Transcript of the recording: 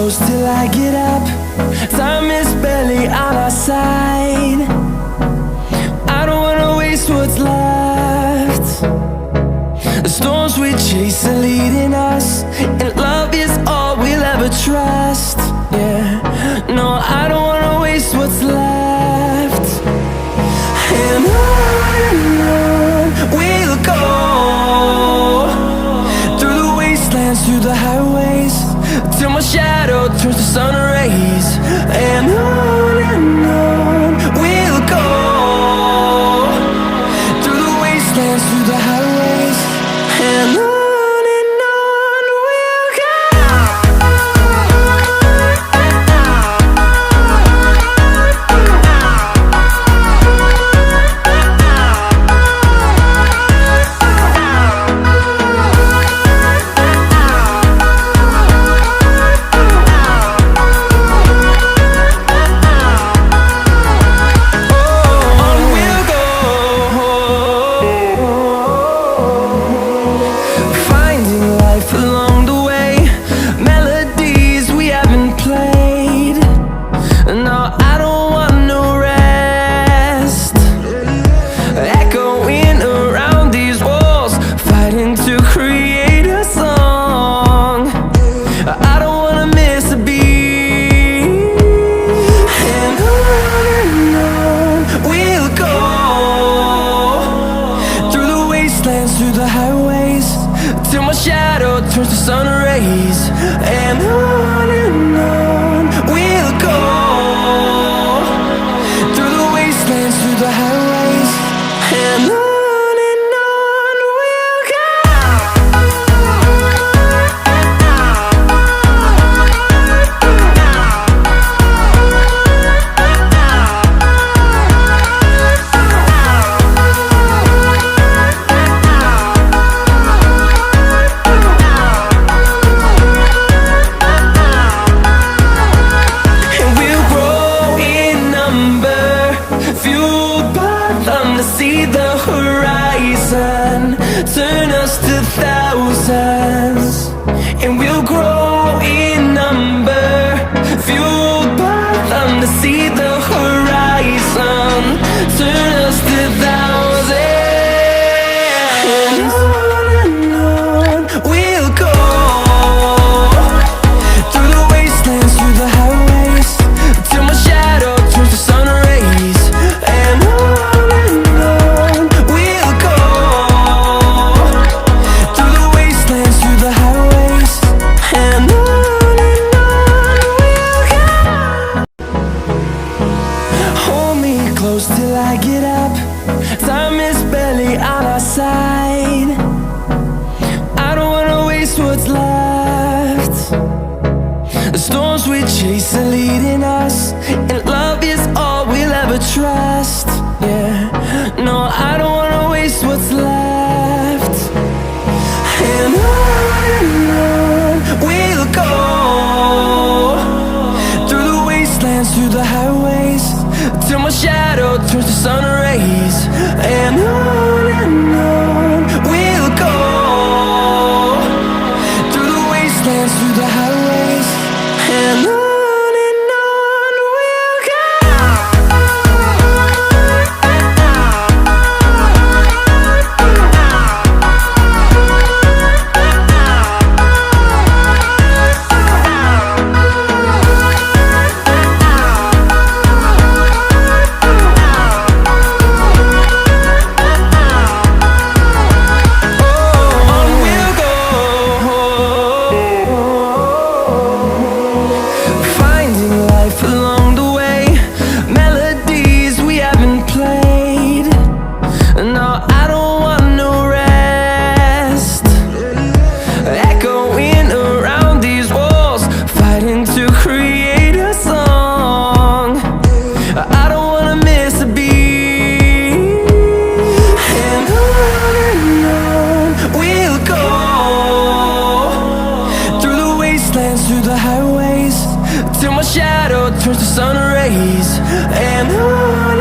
close till I get up. Time is barely on our side. I don't wanna waste what's left. The storms we chase are leading us, and love is all we'll ever trust. Yeah, no, I don't wanna waste what's left. And on we'll go, through the wastelands, through the highways, till my shadow turns to sun rays. And on we'll go, through the wastelands, through the highways, and on we'll go. Through the highways, till my shadow turns to sun rays. And on we'll go, through the wastelands, through the highways, and on we'll go. See the horizon turn us to thousands, and we'll grow in number, fueled by them. To see the horizon turn us to thousands, and on we'll go, through the wastelands, through the highways, till my shadow turns to sun rays. And close till I get up. Time is barely on our side. I don't wanna waste what's left. The storms we chase are leading us, and love is all we'll ever trust. Yeah, no, I don't wanna waste what's left. And on we'll go, through the wastelands, through the highways, till my shadow turns to sun rays. And on we'll go, through the wastelands, through the highways, and on we'll go. Till my shadow turns to sun rays. And on